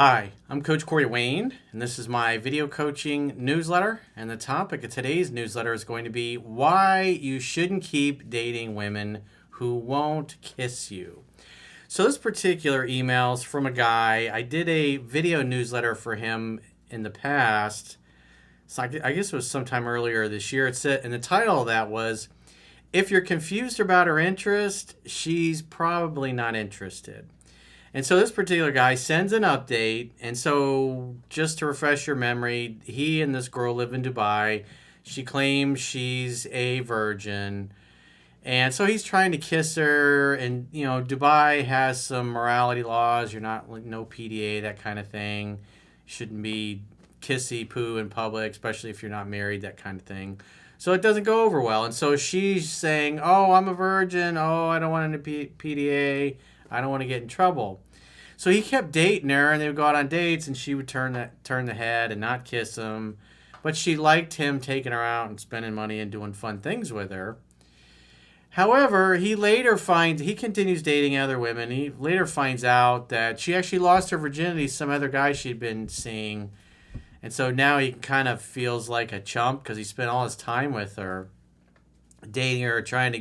Hi, I'm Coach Corey Wayne, and this is my video coaching newsletter. And the topic of today's newsletter is going to be why you shouldn't keep dating women who won't kiss you. So this particular email is from a guy. I did a video newsletter for him in the past. So I guess it was sometime earlier this year. It said, and the title of that was, "If you're confused about her interest, she's probably not interested." And so this particular guy sends an update. And so just to refresh your memory, he and this girl live in Dubai. She claims she's a virgin. And so he's trying to kiss her. And, you know, Dubai has some morality laws. You're not, no PDA, that kind of thing. Shouldn't be kissy poo in public, especially if you're not married, that kind of thing. So it doesn't go over well. And so she's saying, oh, I'm a virgin. Oh, I don't want any PDA. I don't want to get in trouble. So he kept dating her, and they would go out on dates, and she would turn the head and not kiss him. But she liked him taking her out and spending money and doing fun things with her. However, he continues dating other women. He later finds out that she actually lost her virginity to some other guy she'd been seeing. And so now he kind of feels like a chump because he spent all his time with her, dating her, trying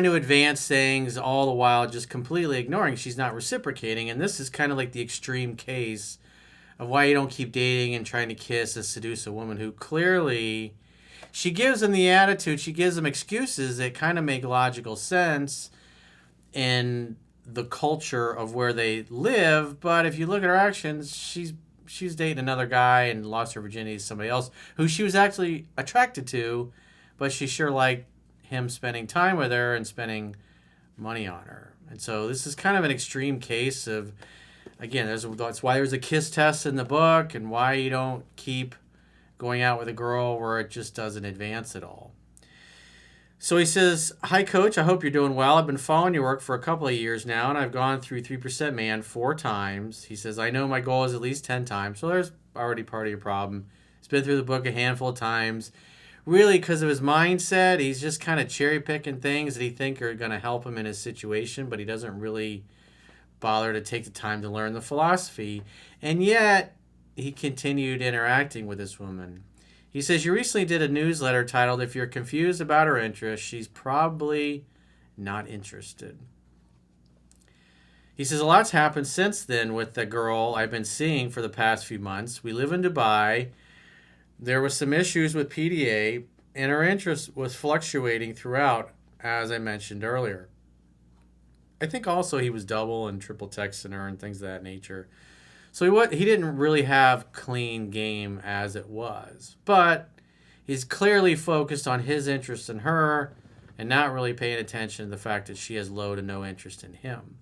to advance things, all the while just completely ignoring she's not reciprocating. And this is kind of like the extreme case of why you don't keep dating and trying to kiss and seduce a woman who clearly, she gives them the attitude, she gives them excuses that kind of make logical sense in the culture of where they live. But if you look at her actions, she's dating another guy and lost her virginity to somebody else who she was actually attracted to, but she sure liked him spending time with her and spending money on her. And so this is kind of an extreme case of, again, that's why there's a kiss test in the book and why you don't keep going out with a girl where it just doesn't advance at all. So he says, "Hi, Coach. I hope you're doing well. I've been following your work for a couple of years now, and I've gone through 3% Man 4 times." He says, "I know my goal is at least 10 times. So there's already part of your problem. He's been through the book a handful of times. Really, because of his mindset, he's just kind of cherry picking things that he think are going to help him in his situation, but he doesn't really bother to take the time to learn the philosophy. And yet, he continued interacting with this woman." He says, "You recently did a newsletter titled, 'If you're confused about her interest, she's probably not interested.'" He says, "A lot's happened since then with the girl I've been seeing for the past few months. We live in Dubai. There was some issues with PDA, and her interest was fluctuating throughout, as I mentioned earlier. I think also he was double and triple texting her and things of that nature. So he didn't really have clean game as it was. But he's clearly focused on his interest in her and not really paying attention to the fact that she has low to no interest in him.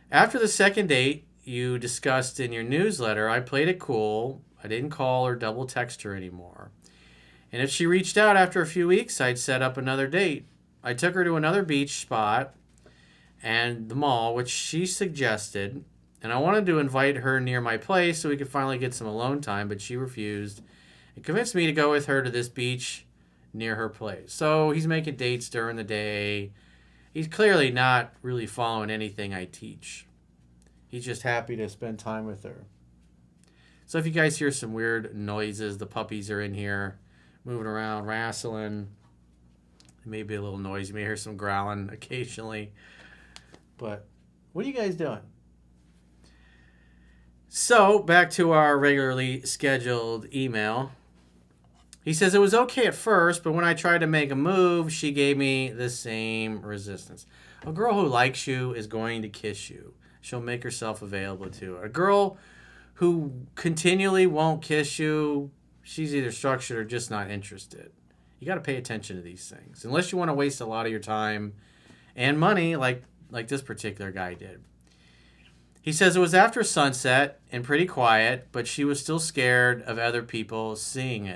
After the second date you discussed in your newsletter, I played it cool. I didn't call or double text her anymore. And if she reached out after a few weeks, I'd set up another date. I took her to another beach spot and the mall, which she suggested, and I wanted to invite her near my place so we could finally get some alone time, but she refused and convinced me to go with her to this beach near her place. So he's making dates during the day. He's clearly not really following anything I teach. He's just happy to spend time with her. So if you guys hear some weird noises, the puppies are in here moving around, wrestling. It may be a little noisy. You may hear some growling occasionally. But what are you guys doing? So back to our regularly scheduled email. He says, "It was okay at first, but when I tried to make a move, she gave me the same resistance. A girl who likes you is going to kiss you. She'll make herself available to you. A girl who continually won't kiss you, she's either structured or just not interested. You got to pay attention to these things. Unless you want to waste a lot of your time and money like this particular guy did." He says, "It was after sunset and pretty quiet, but she was still scared of other people seeing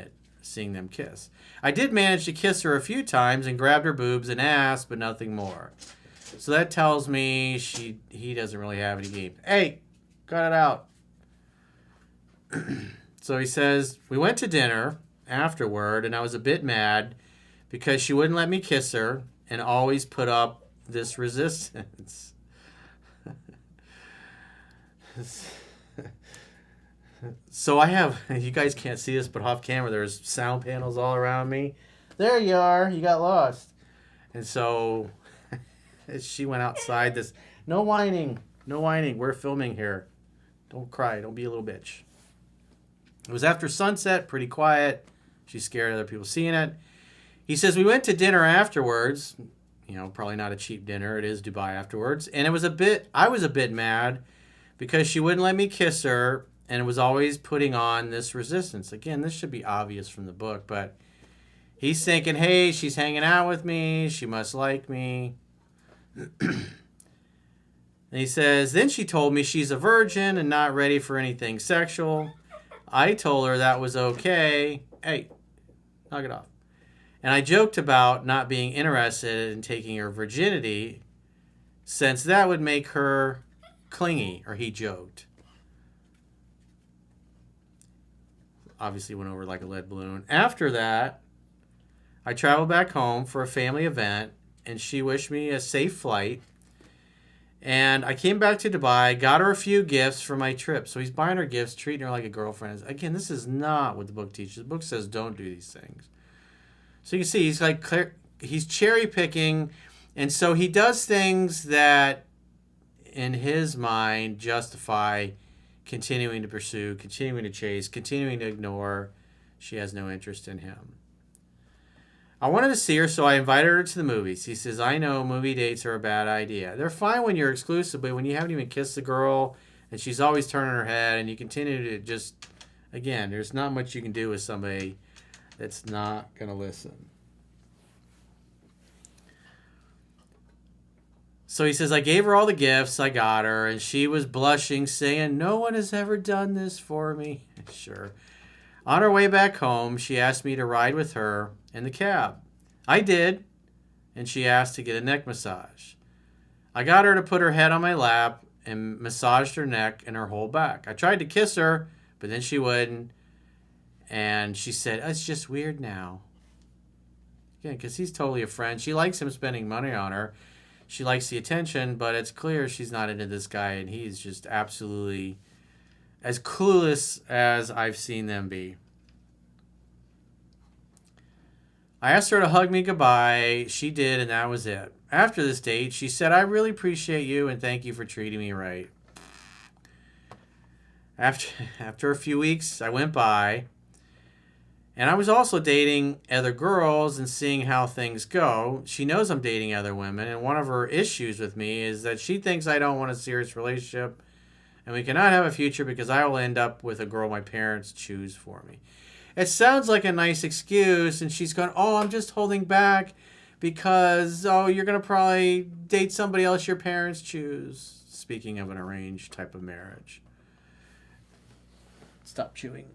them kiss. I did manage to kiss her a few times and grabbed her boobs and ass, but nothing more. So that tells me he doesn't really have any game." Hey, cut it out. So he says, "We went to dinner afterward, and I was a bit mad because she wouldn't let me kiss her and always put up this resistance." So I have, you guys can't see this, but off camera, there's sound panels all around me. There you are. You got lost. And so she went outside. No whining. No whining. We're filming here. Don't cry. Don't be a little bitch. It was after sunset, pretty quiet. She's scared of other people seeing it. He says, we went to dinner afterwards. You know, probably not a cheap dinner. It is Dubai afterwards. And I was a bit mad because she wouldn't let me kiss her and was always putting on this resistance. Again, this should be obvious from the book, but he's thinking, hey, she's hanging out with me. She must like me. And he says, then she told me she's a virgin and not ready for anything sexual. I told her that was okay. Hey, knock it off. And I joked about not being interested in taking her virginity since that would make her clingy, or he joked. Obviously went over like a lead balloon. After that, I traveled back home for a family event, and she wished me a safe flight. And I came back to Dubai, got her a few gifts for my trip. So he's buying her gifts, treating her like a girlfriend. Again, this is not what the book teaches. The book says don't do these things. So you can see he's cherry picking, and so he does things that, in his mind, justify continuing to pursue, continuing to chase, continuing to ignore. She has no interest in him. I wanted to see her, so I invited her to the movies. He says, I know movie dates are a bad idea. They're fine when you're exclusive, but when you haven't even kissed the girl and she's always turning her head and you continue to just, again, there's not much you can do with somebody that's not going to listen. So he says, I gave her all the gifts I got her, and she was blushing, saying, no one has ever done this for me. Sure. On her way back home, she asked me to ride with her in the cab. I did, and she asked to get a neck massage. I got her to put her head on my lap and massaged her neck and her whole back. I tried to kiss her, but then she wouldn't. And she said, it's just weird now. Again, because he's totally a friend. She likes him spending money on her. She likes the attention, but it's clear she's not into this guy, and he's just absolutely as clueless as I've seen them be. I asked her to hug me goodbye. She did, and that was it. After this date, she said, I really appreciate you, and thank you for treating me right. After a few weeks, I went by, and I was also dating other girls and seeing how things go. She knows I'm dating other women, and one of her issues with me is that she thinks I don't want a serious relationship, and we cannot have a future because I will end up with a girl my parents choose for me. It sounds like a nice excuse, and she's going, oh, I'm just holding back because, oh, you're going to probably date somebody else your parents choose. Speaking of an arranged type of marriage. Stop chewing.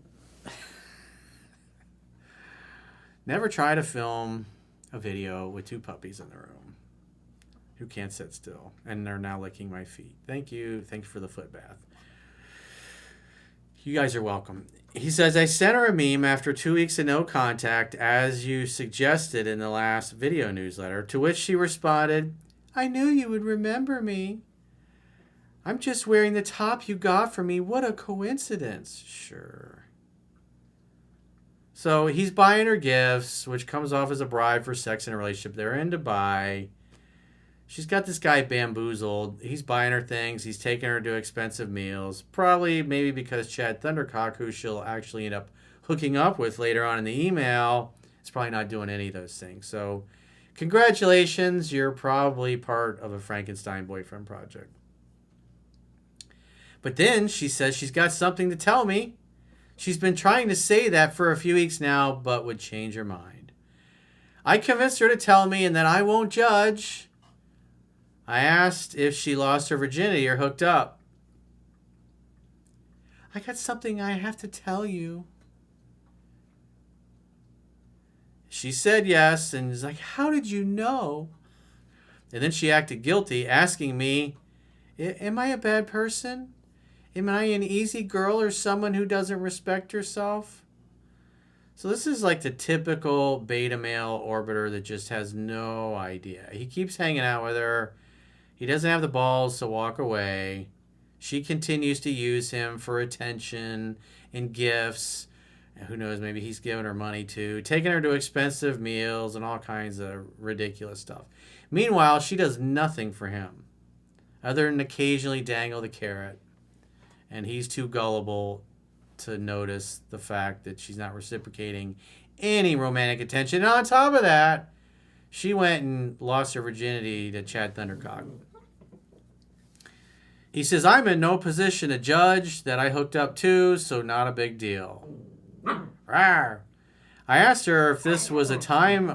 Never try to film a video with two puppies in the room who can't sit still, and they're now licking my feet. Thank you. Thank you for the foot bath. You guys are welcome. He says, I sent her a meme after 2 weeks of no contact, as you suggested in the last video newsletter, to which she responded, I knew you would remember me. I'm just wearing the top you got for me. What a coincidence. Sure. So he's buying her gifts, which comes off as a bribe for sex in a relationship. They're in Dubai. She's got this guy bamboozled. He's buying her things. He's taking her to expensive meals. Probably maybe because Chad Thundercock, who she'll actually end up hooking up with later on in the email, is probably not doing any of those things. So congratulations. You're probably part of a Frankenstein boyfriend project. But then she says she's got something to tell me. She's been trying to say that for a few weeks now, but would change her mind. I convinced her to tell me, and then I won't judge. I asked if she lost her virginity or hooked up. I got something I have to tell you. She said yes, and is like, how did you know? And then she acted guilty, asking me, am I a bad person? Am I an easy girl or someone who doesn't respect herself? So this is like the typical beta male orbiter that just has no idea. He keeps hanging out with her. He doesn't have the balls to walk away. She continues to use him for attention and gifts. And who knows, maybe he's giving her money too, taking her to expensive meals and all kinds of ridiculous stuff. Meanwhile, she does nothing for him other than occasionally dangle the carrot. And he's too gullible to notice the fact that she's not reciprocating any romantic attention. And on top of that, she went and lost her virginity to Chad Thundercock. He says, I'm in no position to judge that I hooked up too, so not a big deal. Rawr. I asked her if this was a time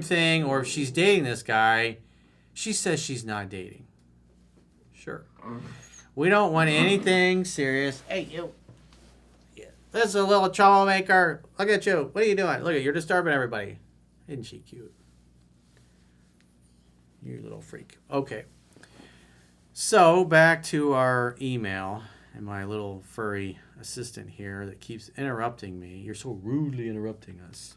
thing or if she's dating this guy. She says she's not dating. Sure. We don't want anything serious. Hey, you. This is a little troublemaker. Look at you. What are you doing? Look at you're disturbing everybody. Isn't she cute? You little freak. Okay. So back to our email and my little furry assistant here that keeps interrupting me. You're so rudely interrupting us.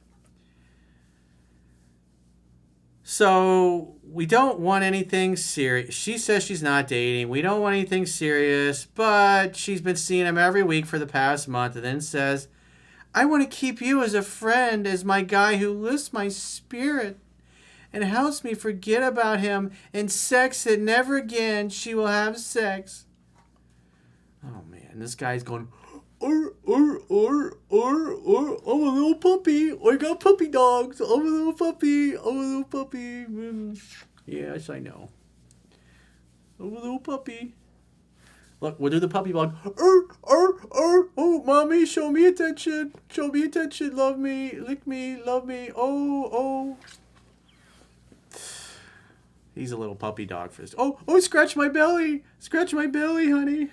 So we don't want anything serious. She says she's not dating. We don't want anything serious, but she's been seeing him every week for the past month and then says, I want to keep you as a friend, as my guy who lifts my spirit and helps me forget about him and sex that never again she will have sex. Oh man, this guy's going, I'm a little puppy. I got puppy dogs. I'm a little puppy. Yes, I know. I'm a little puppy. Look, we'll do the puppy vlog. Oh, mommy, show me attention. Show me attention. Love me. Lick me. Love me. Oh. He's a little puppy dog for this. Oh, scratch my belly. Scratch my belly, honey.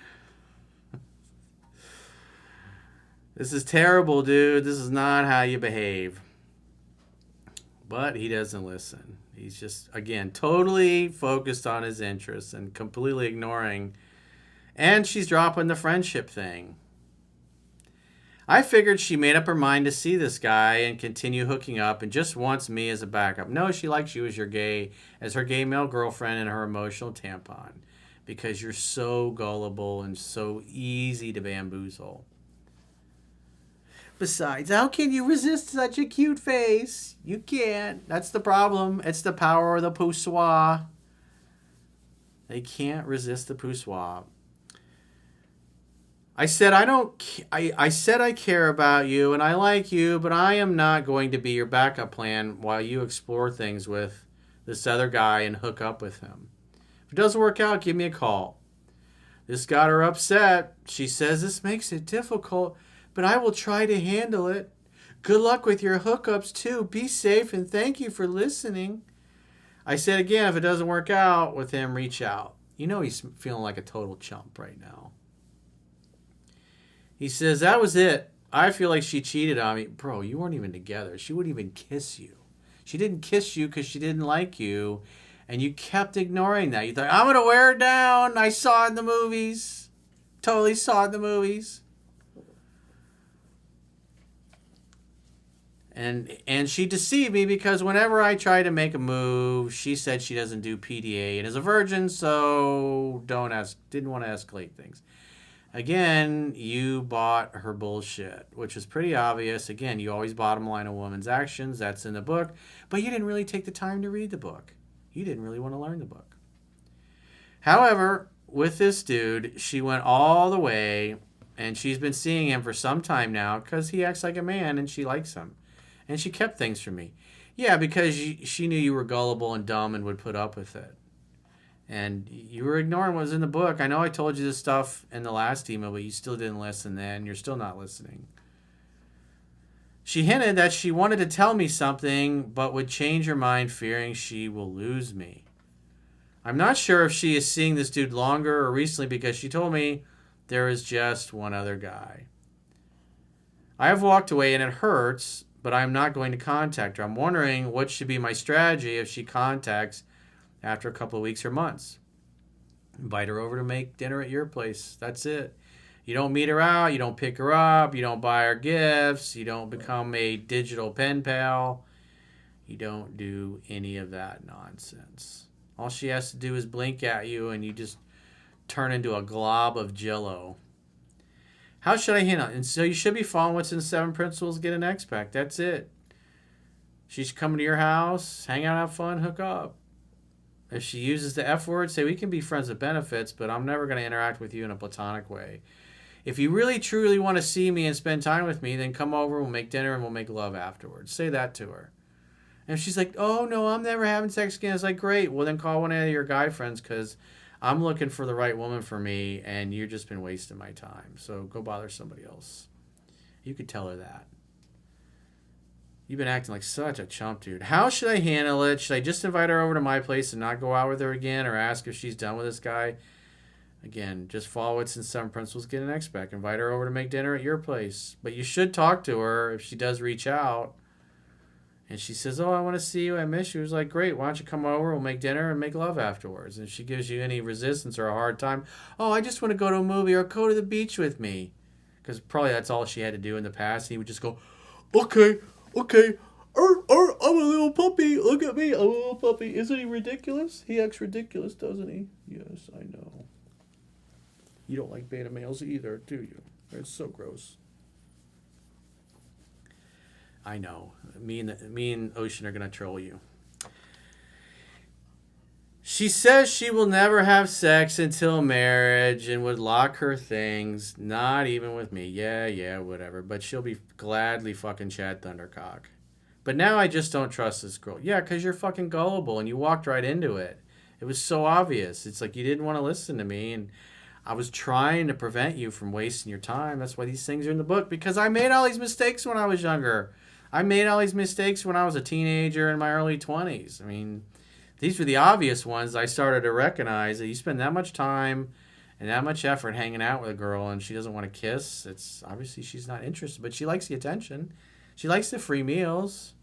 This is terrible, dude. This is not how you behave. But he doesn't listen. He's just, again, totally focused on his interests and completely ignoring. And she's dropping the friendship thing. I figured she made up her mind to see this guy and continue hooking up and just wants me as a backup. No, she likes you as her gay male girlfriend and her emotional tampon. Because you're so gullible and so easy to bamboozle. Besides, how can you resist such a cute face? You can't. That's the problem. It's the power of the poussoir. They can't resist the poussoir. I said I said I care about you and I like you, but I am not going to be your backup plan while you explore things with this other guy and hook up with him. If it doesn't work out, give me a call. This got her upset. She says this makes it difficult, but I will try to handle it. Good luck with your hookups, too. Be safe, and thank you for listening. I said again, if it doesn't work out with him, reach out. You know he's feeling like a total chump right now. He says, that was it. I feel like she cheated on me. Bro, you weren't even together. She wouldn't even kiss you. She didn't kiss you because she didn't like you, and you kept ignoring that. You thought, I'm going to wear her down. I saw it in the movies. Totally saw it in the movies. And she deceived me because whenever I tried to make a move, she said she doesn't do PDA and is a virgin, so didn't want to escalate things. Again, you bought her bullshit, which is pretty obvious. Again, you always bottom line a woman's actions. That's in the book. But you didn't really take the time to read the book. You didn't really want to learn the book. However, with this dude, she went all the way, and she's been seeing him for some time now because he acts like a man and she likes him. And she kept things from me. Yeah, because she knew you were gullible and dumb and would put up with it. And you were ignoring what was in the book. I know I told you this stuff in the last email, but you still didn't listen then. You're still not listening. She hinted that she wanted to tell me something, but would change her mind fearing she will lose me. I'm not sure if she is seeing this dude longer or recently because she told me there is just one other guy. I have walked away and it hurts, but I'm not going to contact her. I'm wondering what should be my strategy if she contacts after a couple of weeks or months. Invite her over to make dinner at your place. That's it. You don't meet her out. You don't pick her up. You don't buy her gifts. You don't become a digital pen pal. You don't do any of that nonsense. All she has to do is blink at you and you just turn into a glob of jello. How should I handle it? And so you should be following what's in 7 Principles, Get an X-Pack. That's it. She's coming to your house, hang out, have fun, hook up. If she uses the F word, say, we can be friends with benefits, but I'm never going to interact with you in a platonic way. If you really, truly want to see me and spend time with me, then come over, we'll make dinner, and we'll make love afterwards. Say that to her. And if she's like, oh, no, I'm never having sex again, it's like, great. Well, then call one of your guy friends, because I'm looking for the right woman for me, and you've just been wasting my time. So go bother somebody else. You could tell her that. You've been acting like such a chump, dude. How should I handle it? Should I just invite her over to my place and not go out with her again, or ask if she's done with this guy? Again, just follow what's in 7 Principles, Get an X-Pack. Invite her over to make dinner at your place. But you should talk to her if she does reach out. And she says, oh, I want to see you. I miss you. It's like, great. Why don't you come over? We'll make dinner and make love afterwards. And if she gives you any resistance or a hard time, oh, I just want to go to a movie or go to the beach with me. Because probably that's all she had to do in the past. And he would just go, okay. I'm a little puppy. Look at me. I'm a little puppy. Isn't he ridiculous? He acts ridiculous, doesn't he? Yes, I know. You don't like beta males either, do you? It's so gross. I know. Me and Ocean are going to troll you. She says she will never have sex until marriage and would lock her things. Not even with me. Yeah, whatever. But she'll be gladly fucking Chad Thundercock. But now I just don't trust this girl. Yeah, because you're fucking gullible and you walked right into it. It was so obvious. It's like you didn't want to listen to me, and I was trying to prevent you from wasting your time. That's why these things are in the book, because I made all these mistakes when I was younger. I made all these mistakes when I was a teenager in my early 20s. I mean, these were the obvious ones I started to recognize. That you spend that much time and that much effort hanging out with a girl and she doesn't want to kiss. It's obviously she's not interested, but she likes the attention. She likes the free meals.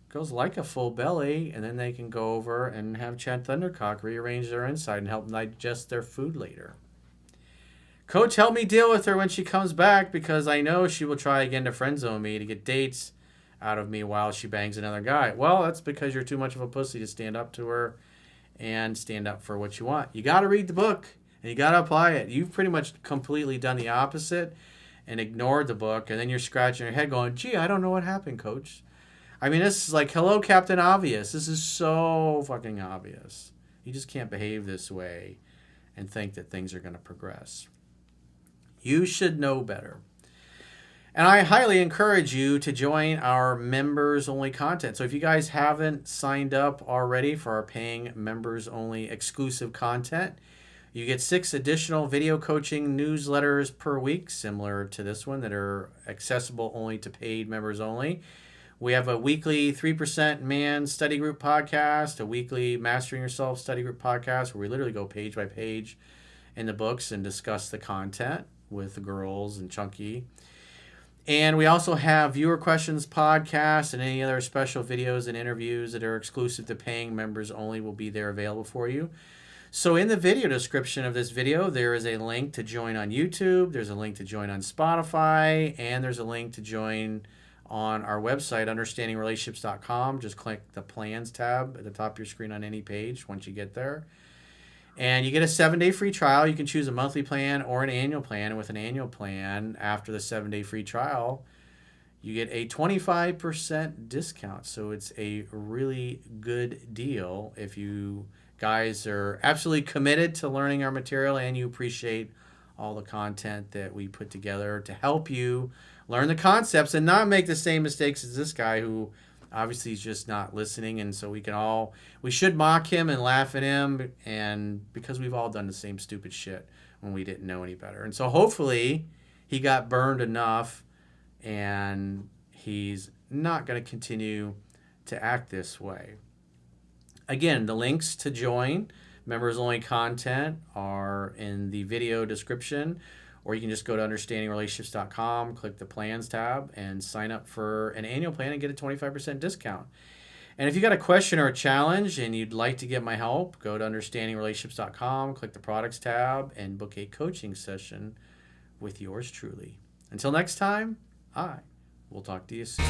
Girls like a full belly, and then they can go over and have Chad Thundercock rearrange their inside and help them digest their food later. Coach, help me deal with her when she comes back, because I know she will try again to friend zone me to get dates out of me while she bangs another guy. Well, that's because you're too much of a pussy to stand up to her and stand up for what you want. You got to read the book and you got to apply it. You've pretty much completely done the opposite and ignored the book, and then you're scratching your head going, gee, I don't know what happened, Coach. I mean, this is like, hello, Captain Obvious. This is so fucking obvious. You just can't behave this way and think that things are going to progress. You should know better. And I highly encourage you to join our members-only content. So if you guys haven't signed up already for our paying members-only exclusive content, you get 6 additional video coaching newsletters per week, similar to this one, that are accessible only to paid members only. We have a weekly 3% Man study group podcast, a weekly Mastering Yourself study group podcast, where we literally go page by page in the books and discuss the content with the girls and Chunky. And we also have viewer questions podcast, and any other special videos and interviews that are exclusive to paying members only will be there available for you. So in the video description of this video, there is a link to join on YouTube, there's a link to join on Spotify, and there's a link to join on our website, understandingrelationships.com. Just click the plans tab at the top of your screen on any page once you get there. And you get a 7-day free trial. You can choose a monthly plan or an annual plan. And with an annual plan, after the 7-day free trial, you get a 25% discount. So it's a really good deal if you guys are absolutely committed to learning our material and you appreciate all the content that we put together to help you learn the concepts and not make the same mistakes as this guy, who obviously is just not listening. And so we should mock him and laugh at him, and because we've all done the same stupid shit when we didn't know any better. And so hopefully he got burned enough and he's not going to continue to act this way. Again, the links to join members only content are in the video description, or you can just go to understandingrelationships.com, click the plans tab, and sign up for an annual plan and get a 25% discount. And if you got a question or a challenge and you'd like to get my help, go to understandingrelationships.com, click the products tab, and book a coaching session with yours truly. Until next time, I will talk to you soon.